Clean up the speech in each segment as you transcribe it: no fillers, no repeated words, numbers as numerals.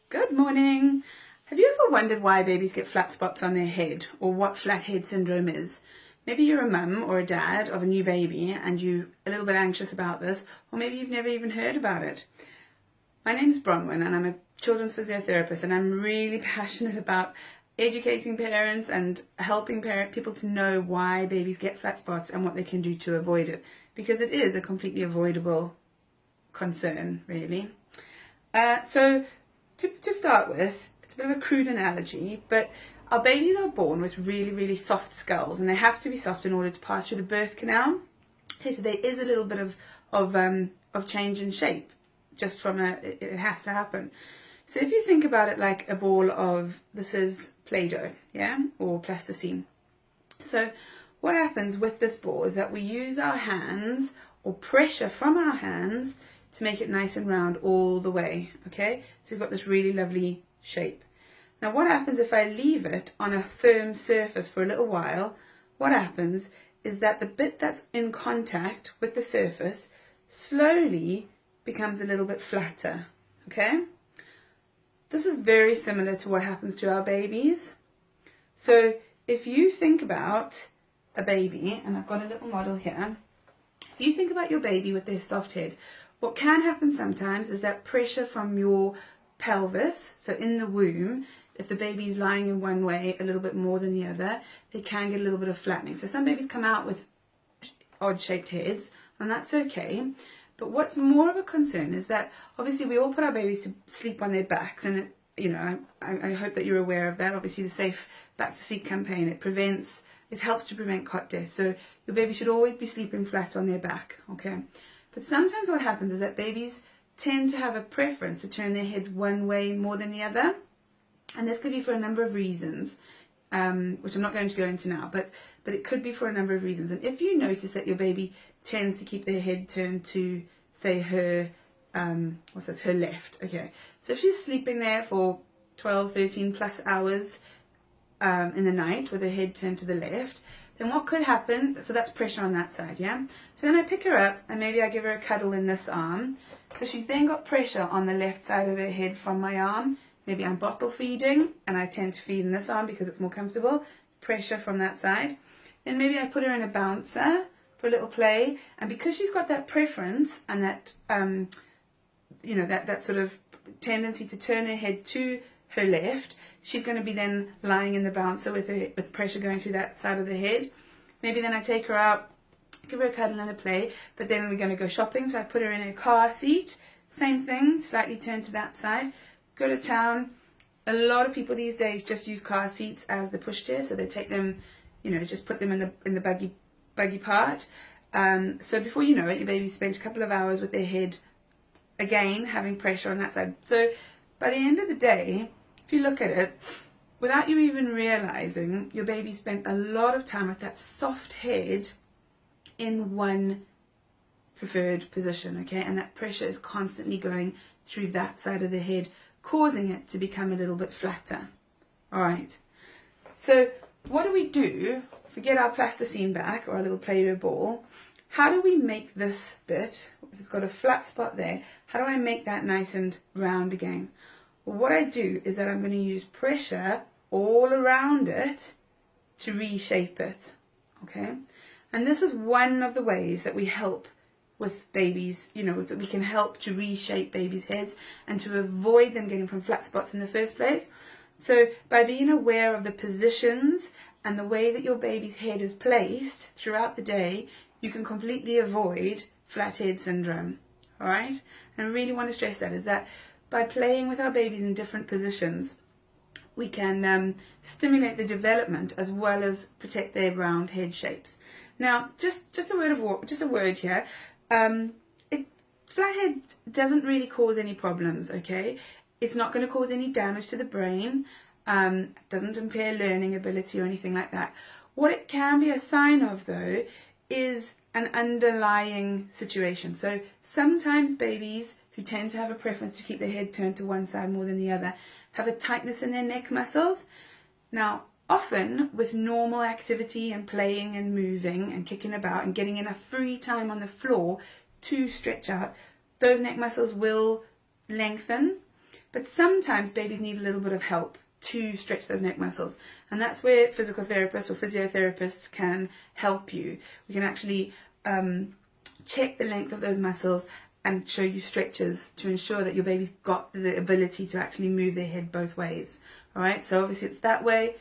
Good morning. Have you ever wondered why babies get flat spots on their head, or what flat head syndrome is? Maybe you're a mum or a dad of a new baby and you're a little bit anxious about this, or maybe you've never even heard about it. My name's Bronwyn and I'm a children's physiotherapist, and I'm really passionate about educating parents and helping people to know why babies get flat spots and what they can do to avoid it, because it is a completely avoidable concern, really. To start with, it's a bit of a crude analogy, but our babies are born with really, really soft skulls, and they have to be soft in order to pass through the birth canal. Okay, so there is a little bit of change in shape, just from it has to happen. So if you think about it like a ball of, this is Play-Doh, yeah, or plasticine. So what happens with this ball is that we use our hands, or pressure from our hands, to make it nice and round all the way, okay? So we've got this really lovely shape. Now what happens if I leave it on a firm surface for a little while? What happens is that the bit that's in contact with the surface slowly becomes a little bit flatter, okay? This is very similar to what happens to our babies. So if you think about a baby, and I've got a little model here, if you think about your baby with their soft head, what can happen sometimes is that pressure from your pelvis, so in the womb, if the baby's lying in one way a little bit more than the other, they can get a little bit of flattening. So some babies come out with odd shaped heads, and that's okay. But what's more of a concern is that obviously we all put our babies to sleep on their backs, and I hope that you're aware of that. Obviously the Safe Back to Sleep campaign, it helps to prevent cot death. So your baby should always be sleeping flat on their back, okay? But sometimes what happens is that babies tend to have a preference to turn their heads one way more than the other. And this could be for a number of reasons, which I'm not going to go into now, but it could be for a number of reasons. And if you notice that your baby tends to keep their head turned to, say, her left, okay. So if she's sleeping there for 12, 13 plus hours in the night with her head turned to the left, then what could happen, so that's pressure on that side, yeah? So then I pick her up and maybe I give her a cuddle in this arm. So she's then got pressure on the left side of her head from my arm. Maybe I'm bottle feeding and I tend to feed in this arm because it's more comfortable. Pressure from that side. Then maybe I put her in a bouncer for a little play. And because she's got that preference and that, that sort of tendency to turn her head to her left, she's going to be then lying in the bouncer with pressure going through that side of the head. Maybe then I take her out, give her a cuddle and a play, but then we're going to go shopping, so I put her in a car seat. Same thing, slightly turned to that side. Go to town. A lot of people these days just use car seats as the pushchair, so they take them, just put them in the buggy part. So before you know it, your baby spent a couple of hours with their head again having pressure on that side. So by the end of the day, if you look at it, without you even realizing, your baby spent a lot of time with that soft head in one preferred position, okay? And that pressure is constantly going through that side of the head, causing it to become a little bit flatter. All right. So what do we do? If we get our plasticine back, or our little Play-Doh ball, how do we make this bit, if it's got a flat spot there, how do I make that nice and round again? Well, what I do is that I'm going to use pressure all around it to reshape it, okay? And this is one of the ways that we help with babies, that we can help to reshape babies' heads and to avoid them getting from flat spots in the first place. So by being aware of the positions and the way that your baby's head is placed throughout the day, you can completely avoid flat head syndrome, all right? And I really want to stress that, is that by playing with our babies in different positions, we can stimulate the development as well as protect their round head shapes. Now, just a word here. Flathead doesn't really cause any problems, okay? It's not going to cause any damage to the brain. Doesn't impair learning ability or anything like that. What it can be a sign of, though, is an underlying situation. So sometimes babies who tend to have a preference to keep their head turned to one side more than the other have a tightness in their neck muscles. Now, often with normal activity and playing and moving and kicking about and getting enough free time on the floor to stretch out, those neck muscles will lengthen. But sometimes babies need a little bit of help to stretch those neck muscles, and that's where physical therapists or physiotherapists can help you. We can actually check the length of those muscles and show you stretches to ensure that your baby's got the ability to actually move their head both ways. All right, so obviously it's that way,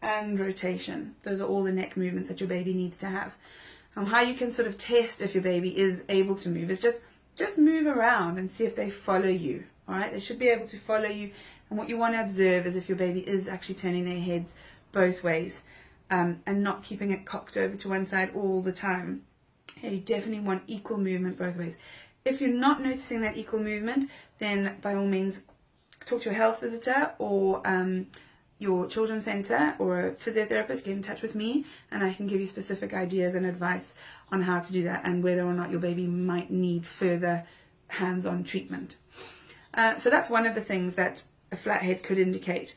and rotation. Those are all the neck movements that your baby needs to have. How you can sort of test if your baby is able to move is just move around and see if they follow you. All right, they should be able to follow you, and what you want to observe is if your baby is actually turning their heads both ways, and not keeping it cocked over to one side all the time. You definitely want equal movement both ways. If you're not noticing that equal movement, then by all means talk to a health visitor or your children's centre or a physiotherapist. Get in touch with me and I can give you specific ideas and advice on how to do that and whether or not your baby might need further hands-on treatment. So that's one of the things that a flat head could indicate.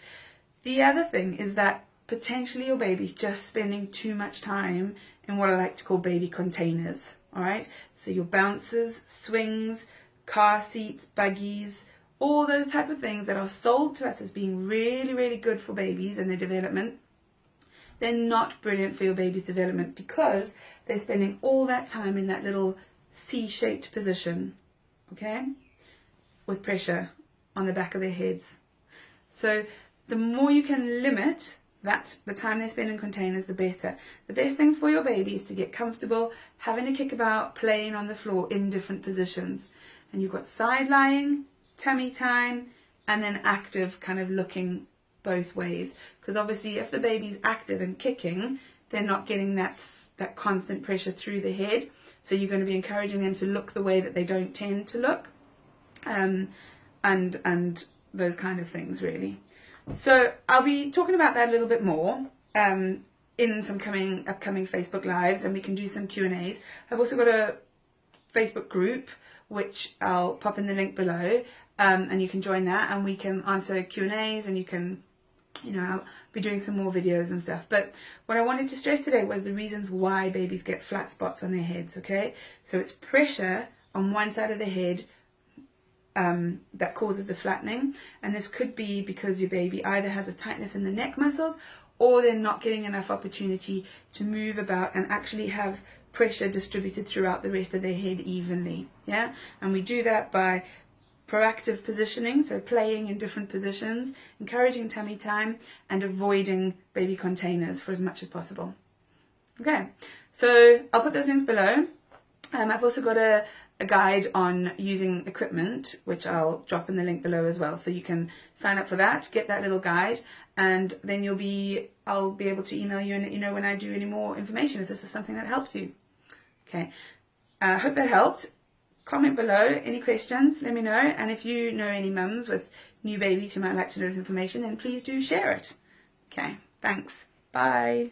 The other thing is that potentially your baby's just spending too much time in what I like to call baby containers. All right, so your bouncers, swings, car seats, buggies, all those type of things that are sold to us as being really, really good for babies and their development, they're not brilliant for your baby's development because they're spending all that time in that little C-shaped position, okay, with pressure on the back of their heads. So the more you can limit that, the time they spend in containers, the better. The best thing for your baby is to get comfortable, having to kick about, playing on the floor in different positions. And you've got side lying, tummy time, and then active, kind of looking both ways. Because obviously if the baby's active and kicking, they're not getting that constant pressure through the head. So you're going to be encouraging them to look the way that they don't tend to look. And those kind of things really. So I'll be talking about that a little bit more in some upcoming Facebook Lives, and we can do some Q&As. I've also got a Facebook group which I'll pop in the link below, and you can join that and we can answer Q&As, and you can, you know, I'll be doing some more videos and stuff. But what I wanted to stress today was the reasons why babies get flat spots on their heads, okay? So it's pressure on one side of the head that causes the flattening, and this could be because your baby either has a tightness in the neck muscles or they're not getting enough opportunity to move about and actually have pressure distributed throughout the rest of their head evenly. Yeah, and we do that by proactive positioning, so playing in different positions, encouraging tummy time, and avoiding baby containers for as much as possible. Okay, so I'll put those links below. I've also got a guide on using equipment, which I'll drop in the link below as well. So you can sign up for that, get that little guide, and then I'll be able to email you and let you know when I do any more information, if this is something that helps you. Okay, I hope that helped. Comment below any questions, let me know. And if you know any mums with new babies who might like to know this information, then please do share it. Okay, thanks. Bye.